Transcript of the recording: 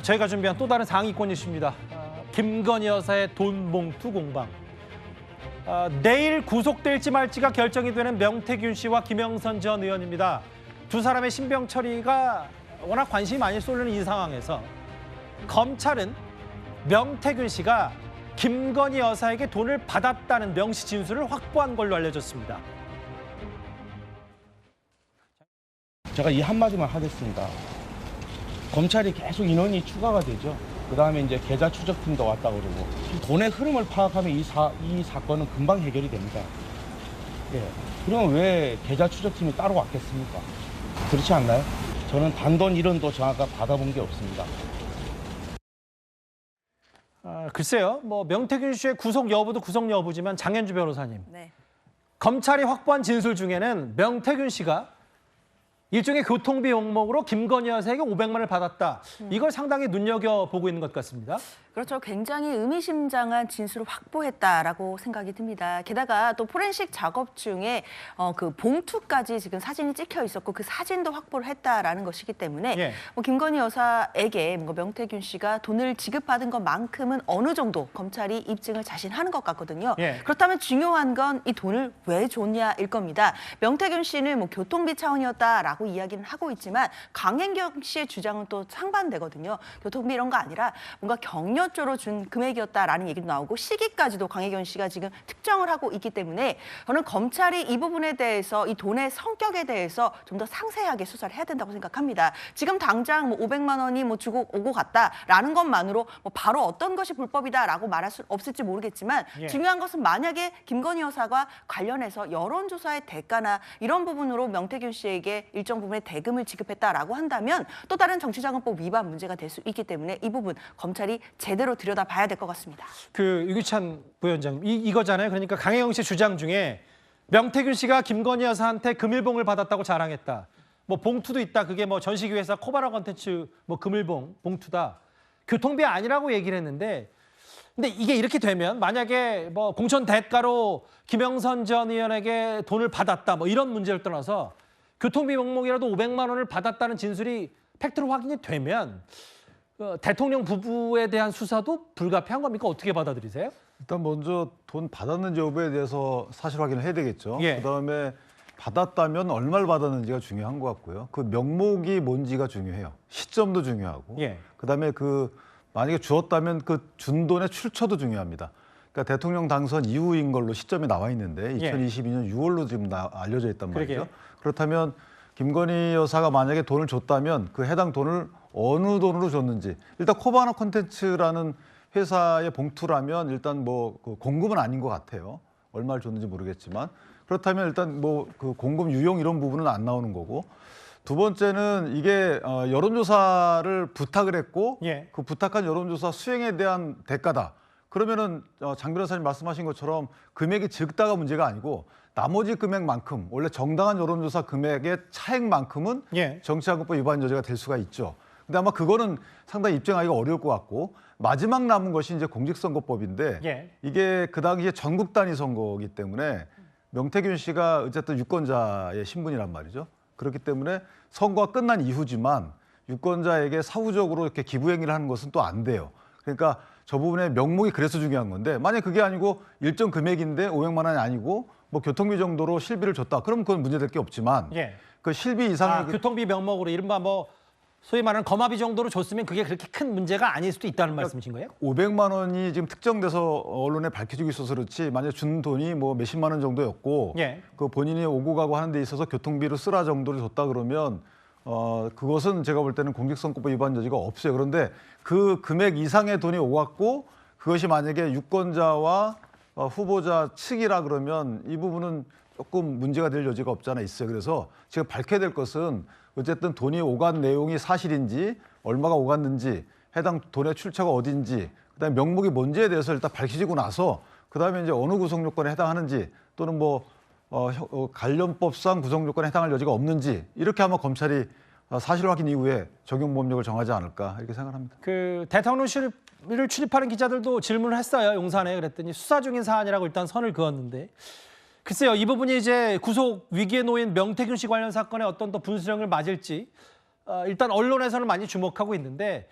저희가 준비한 또 다른 상위권 이슈입니다. 김건희 여사의 돈 봉투 공방. 내일 구속될지 말지가 결정이 되는 명태균 씨와 김영선 전 의원입니다. 두 사람의 신병 처리가 워낙 관심이 많이 쏠리는 이 상황에서 검찰은 명태균 씨가 김건희 여사에게 돈을 받았다는 명시 진술을 확보한 걸로 알려졌습니다. 제가 이 한마디만 하겠습니다. 검찰이 계속 인원이 추가가 되죠. 그다음에 이제 계좌 추적팀도 왔다 그러고 돈의 흐름을 파악하면 이 사건은 금방 해결이 됩니다. 예. 그러면 왜 계좌 추적팀이 따로 왔겠습니까? 그렇지 않나요? 저는 단돈 1원도 정확하게 받아본 게 없습니다. 글쎄요. 명태균 씨의 구속 여부도 구속 여부지만 장현주 변호사님. 네. 검찰이 확보한 진술 중에는 명태균 씨가 일종의 교통비 명목으로 김건희 여사에게 500만 원을 받았다. 이걸 상당히 눈여겨보고 있는 것 같습니다. 그렇죠. 굉장히 의미심장한 진술을 확보했다라고 생각이 듭니다. 게다가 또 포렌식 작업 중에 그 봉투까지 지금 사진이 찍혀 있었고 그 사진도 확보를 했다라는 것이기 때문에 예. 김건희 여사에게 명태균 씨가 돈을 지급받은 것만큼은 어느 정도 검찰이 입증을 자신하는 것 같거든요. 예. 그렇다면 중요한 건 이 돈을 왜 줬냐일 겁니다. 명태균 씨는 교통비 차원이었다라고 이야기는 하고 있지만 강행경 씨의 주장은 또 상반되거든요. 교통비 이런 거 아니라 뭔가 격려조로 준 금액이었다라는 얘기도 나오고 시기까지도 강혜경 씨가 지금 특정을 하고 있기 때문에 저는 검찰이 이 부분에 대해서 이 돈의 성격에 대해서 좀 더 상세하게 수사를 해야 된다고 생각합니다. 지금 당장 500만 원이 주고 오고 갔다라는 것만으로 바로 어떤 것이 불법이다라고 말할 수 없을지 모르겠지만 예. 중요한 것은 만약에 김건희 여사가 관련해서 여론조사의 대가나 이런 부분으로 명태균 씨에게 일정 부분의 대금을 지급했다라고 한다면 또 다른 정치자금법 위반 문제가 될 수 있기 때문에 이 부분 검찰이 제대로 들여다봐야 될 것 같습니다. 유기찬 부위원장님, 이거잖아요. 그러니까 강혜경 씨 주장 중에 명태균 씨가 김건희 여사한테 금일봉을 받았다고 자랑했다. 봉투도 있다. 그게 전시기회사 코바나 컨텐츠 금일봉 봉투다. 교통비 아니라고 얘기를 했는데, 근데 이게 이렇게 되면 만약에 공천 대가로 김영선 전 의원에게 돈을 받았다. 이런 문제를 떠나서 교통비 명목이라도 500만 원을 받았다는 진술이 팩트로 확인이 되면 대통령 부부에 대한 수사도 불가피한 겁니까? 어떻게 받아들이세요? 일단 먼저 돈 받았는지 여부에 대해서 사실 확인을 해야 되겠죠. 예. 그다음에 받았다면 얼마를 받았는지가 중요한 것 같고요. 그 명목이 뭔지가 중요해요. 시점도 중요하고. 예. 그다음에 만약에 주었다면 그 준 돈의 출처도 중요합니다. 그러니까 대통령 당선 이후인 걸로 시점이 나와 있는데 2022년 6월로 지금 알려져 있단 말이죠. 그러게요. 그렇다면 김건희 여사가 만약에 돈을 줬다면 그 해당 돈을 어느 돈으로 줬는지, 일단 코바나 콘텐츠라는 회사의 봉투라면 일단 그 공금은 아닌 것 같아요. 얼마를 줬는지 모르겠지만. 그렇다면 일단 그 공금 유용 이런 부분은 안 나오는 거고, 두 번째는 이게 여론조사를 부탁을 했고 예. 그 부탁한 여론조사 수행에 대한 대가다. 그러면은 장 변호사님 말씀하신 것처럼 금액이 적다가 문제가 아니고 나머지 금액만큼, 원래 정당한 여론조사 금액의 차액만큼은 예. 정치자금법 위반 여지가 될 수가 있죠. 근데 아마 그거는 상당히 입증하기가 어려울 것 같고, 마지막 남은 것이 이제 공직선거법인데 예. 이게 그 당시에 전국 단위 선거이기 때문에 명태균 씨가 어쨌든 유권자의 신분이란 말이죠. 그렇기 때문에 선거가 끝난 이후지만 유권자에게 사후적으로 이렇게 기부행위를 하는 것은 또 안 돼요. 그러니까 저 부분의 명목이 그래서 중요한 건데, 만약 그게 아니고 일정 금액인데 500만 원이 아니고 교통비 정도로 실비를 줬다. 그럼 그건 문제될 게 없지만 예. 그 실비 이상의 교통비 명목으로 이른바 소위 말하는 거마비 정도로 줬으면 그게 그렇게 큰 문제가 아닐 수도 있다는 말씀이신 거예요? 500만 원이 지금 특정돼서 언론에 밝혀지고 있어서 그렇지, 만약 준 돈이 몇십만 원 정도였고 예. 그 본인이 오고 가고 하는 데 있어서 교통비로 쓰라 정도를 줬다 그러면 그것은 제가 볼 때는 공직선거법 위반 여지가 없어요. 그런데 그 금액 이상의 돈이 오갔고 그것이 만약에 유권자와 후보자 측이라 그러면 이 부분은 조금 문제가 될 여지가 없지 않아 있어요. 그래서 지금 밝혀야 될 것은 어쨌든 돈이 오간 내용이 사실인지, 얼마가 오갔는지, 해당 돈의 출처가 어딘지, 그다음에 명목이 뭔지에 대해서 일단 밝혀지고 나서 그다음에 이제 어느 구성 요건에 해당하는지, 또는 관련법상 구성 요건에 해당할 여지가 없는지, 이렇게 아마 검찰이 사실 확인 이후에 적용 법령을 정하지 않을까 이렇게 생각합니다. 대통령실을 출입하는 기자들도 질문을 했어요. 용산에. 그랬더니 수사 중인 사안이라고 일단 선을 그었는데, 글쎄요, 이 부분이 이제 구속 위기에 놓인 명태균 씨 관련 사건에 어떤 더 분수령을 맞을지 일단 언론에서는 많이 주목하고 있는데,